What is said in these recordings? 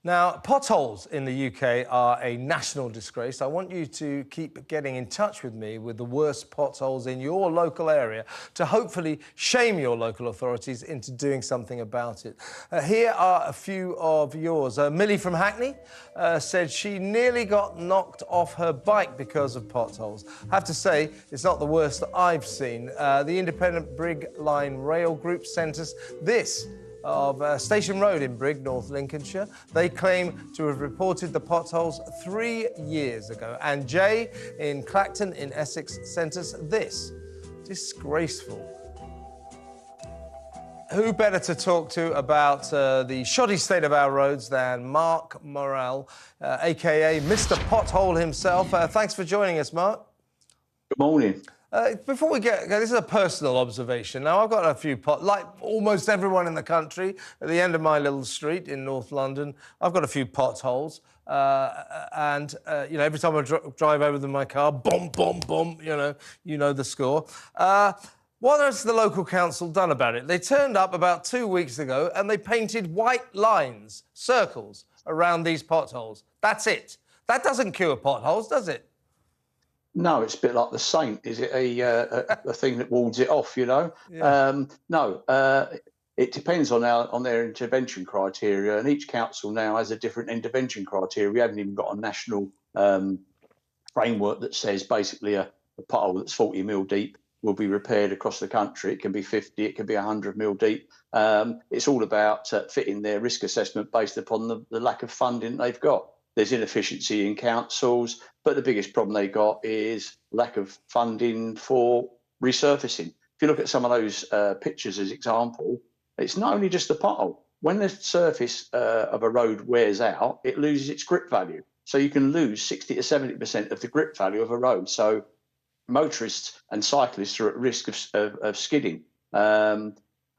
Now, potholes in the UK are a national disgrace. I want you to keep getting in touch with me with the worst potholes in your local area to hopefully shame your local authorities into doing something about it. Here are a few of yours. Millie from Hackney said she nearly got knocked off her bike because of potholes. I have to say, it's not the worst that I've seen. The Independent Brig Line Rail Group sent us this of Station Road in Brigg, North Lincolnshire. They claim to have reported the potholes 3 years ago. And Jay in Clacton in Essex sent us this. Disgraceful. Who better to talk to about the shoddy state of our roads than Mark Morrell, AKA Mr Pothole himself. Thanks for joining us, Mark. Good morning. Before we get, this is a personal observation. Now, I've got a few like almost everyone in the country, at the end of my little street in North London, I've got a few potholes. You know, every time I drive over them in my car, boom, boom, boom, you know the score. What has the local council done about it? They turned up about 2 weeks ago and they painted white lines, circles, around these potholes. That's it. That doesn't cure potholes, does it? No, it's a bit like the saint. Is it a thing that wards it off, you know? Yeah. No, it depends on their intervention criteria, and each council now has a different intervention criteria. We haven't even got a national framework that says basically a pothole that's 40 mil deep will be repaired across the country. It can be 50, it can be 100 mil deep. It's all about fitting their risk assessment based upon the lack of funding they've got. There's inefficiency in councils, but the biggest problem they got is lack of funding for resurfacing. If you look at some of those pictures as example, it's not only just the pothole. When the surface of a road wears out, it loses its grip value. So you can lose 60 to 70% of the grip value of a road. So motorists and cyclists are at risk of skidding. I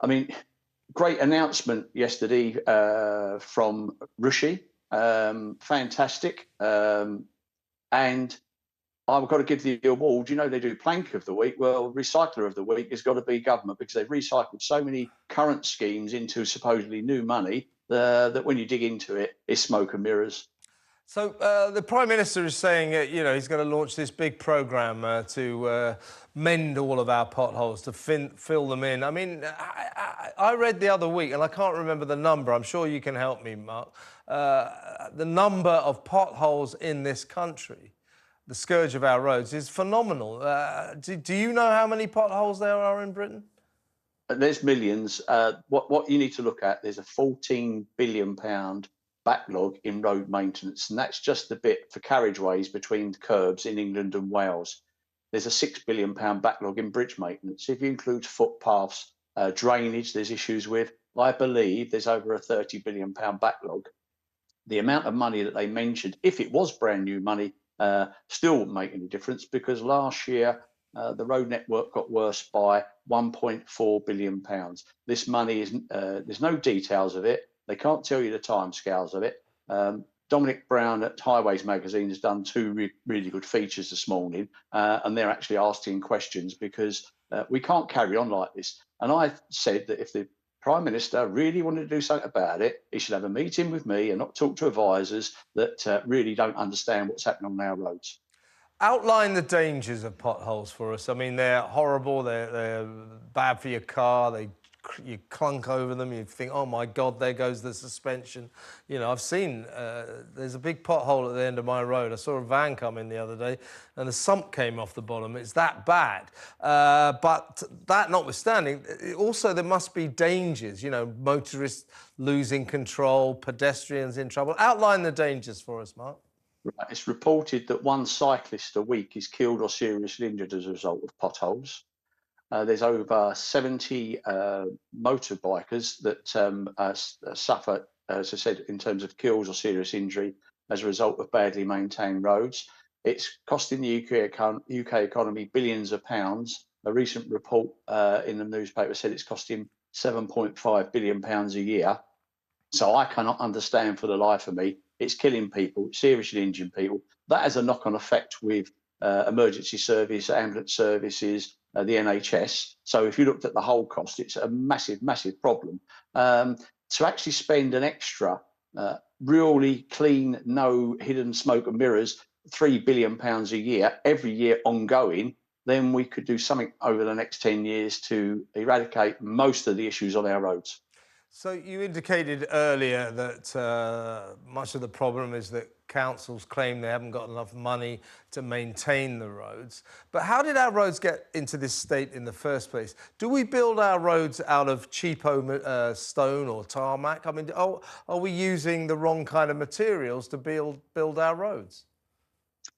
mean, great announcement yesterday from Rushy. Fantastic. And I've got to give the award. You know, they do Plank of the Week. Well, Recycler of the Week has got to be government, because they've recycled so many current schemes into supposedly new money that when you dig into it, it's smoke and mirrors. So the Prime Minister is saying, you know, he's going to launch this big programme to mend all of our potholes, to fill them in. I mean, I read the other week, and I can't remember the number. I'm sure you can help me, Mark. The number of potholes in this country, the scourge of our roads, is phenomenal. Do you know how many potholes there are in Britain? There's millions. What you need to look at, there's a £14 billion backlog in road maintenance, and that's just the bit for carriageways between curbs in England and Wales. There's a £6 billion backlog in bridge maintenance. If you include footpaths, drainage, there's issues with. I believe there's over a £30 billion backlog. The amount of money that they mentioned, if it was brand new money, still wouldn't make any difference, because last year the road network got worse by £1.4 billion. This money is there's no details of it. They can't tell you the timescales of it. Dominic Brown at Highways Magazine has done two really good features this morning, and they're actually asking questions, because we can't carry on like this. And I said that if the Prime Minister really wanted to do something about it, he should have a meeting with me and not talk to advisors that really don't understand what's happening on our roads. Outline the dangers of potholes for us. I mean, they're horrible, they're bad for your car, you clunk over them, you think, oh my God, there goes the suspension. You know, I've seen, there's a big pothole at the end of my road. I saw a van come in the other day and the sump came off the bottom. It's that bad. But that notwithstanding, also there must be dangers, you know, motorists losing control, pedestrians in trouble. Outline the dangers for us, Mark. Right. It's reported that one cyclist a week is killed or seriously injured as a result of potholes. There's over 70 motorbikers that suffer, as I said, in terms of kills or serious injury as a result of badly maintained roads. It's costing the UK economy billions of pounds. A recent report in the newspaper said it's costing £7.5 billion a year. So I cannot understand for the life of me. It's killing people, seriously injuring people. That has a knock-on effect with emergency service, ambulance services, the NHS. So if you looked at the whole cost, it's a massive, massive problem. To actually spend an extra really clean, no hidden smoke and mirrors, £3 billion a year, every year ongoing, then we could do something over the next 10 years to eradicate most of the issues on our roads. So you indicated earlier that much of the problem is that councils claim they haven't got enough money to maintain the roads. But how did our roads get into this state in the first place? Do we build our roads out of cheapo stone or tarmac? I mean, are we using the wrong kind of materials to build our roads?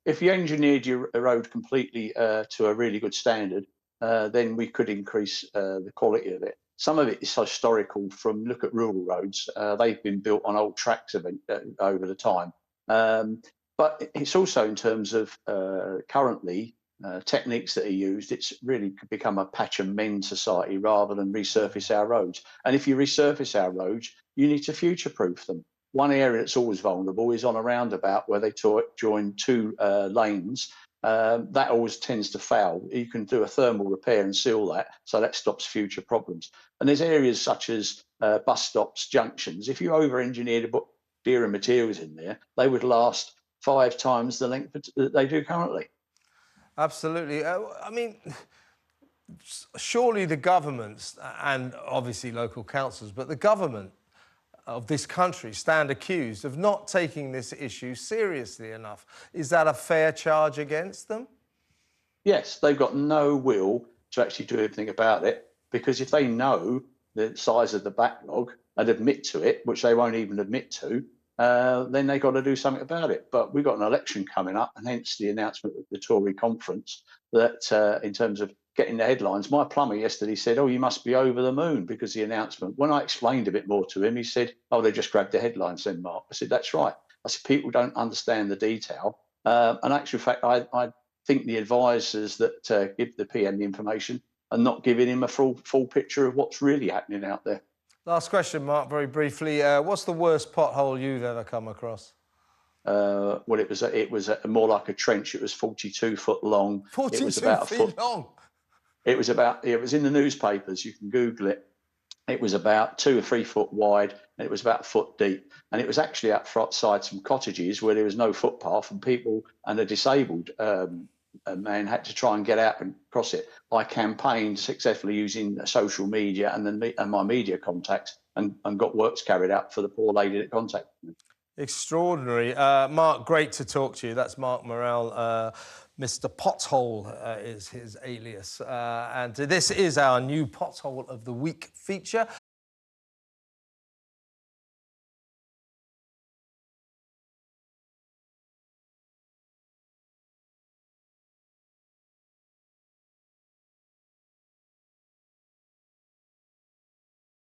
If you engineered your road completely to a really good standard, then we could increase the quality of it. Some of it is historical from, look at rural roads. They've been built on old tracks over the time. But it's also in terms of currently techniques that are used, it's really become a patch and mend society rather than resurface our roads. And if you resurface our roads, you need to future-proof them. One area that's always vulnerable is on a roundabout where they join two lanes. That always tends to fail. You can do a thermal repair and seal that, so that stops future problems. And there's areas such as bus stops, junctions. If you over-engineered a dearer materials in there, they would last 5 times the length that they do currently. Absolutely. I mean, surely the governments and obviously local councils, but the government of this country stand accused of not taking this issue seriously enough. Is that a fair charge against them? Yes, they've got no will to actually do anything about it, because if they know the size of the backlog and admit to it, which they won't even admit to, then they've got to do something about it. But we've got an election coming up, and hence the announcement at the Tory conference that in terms of getting the headlines, my plumber yesterday said, "Oh, you must be over the moon because the announcement." When I explained a bit more to him, he said, "Oh, they just grabbed the headlines then, Mark." I said, "That's right." I said, "People don't understand the detail." And actually, in fact, I think the advisors that give the PM the information are not giving him a full picture of what's really happening out there. Last question, Mark, very briefly. What's the worst pothole you've ever come across? Well, it was more like a trench. It was 42 foot long. 42 It was about a feet foot long. It was in the newspapers. You can Google it. It was about 2 or 3 foot wide, and it was about a foot deep. And it was actually outside some cottages where there was no footpath, and people and a disabled man had to try and get out and cross it. I campaigned successfully using social media and my media contacts, and got works carried out for the poor lady that contacted me. Extraordinary. Mark, great to talk to you. That's Mark Morrell. Mr Pothole is his alias. And this is our new Pothole of the Week feature.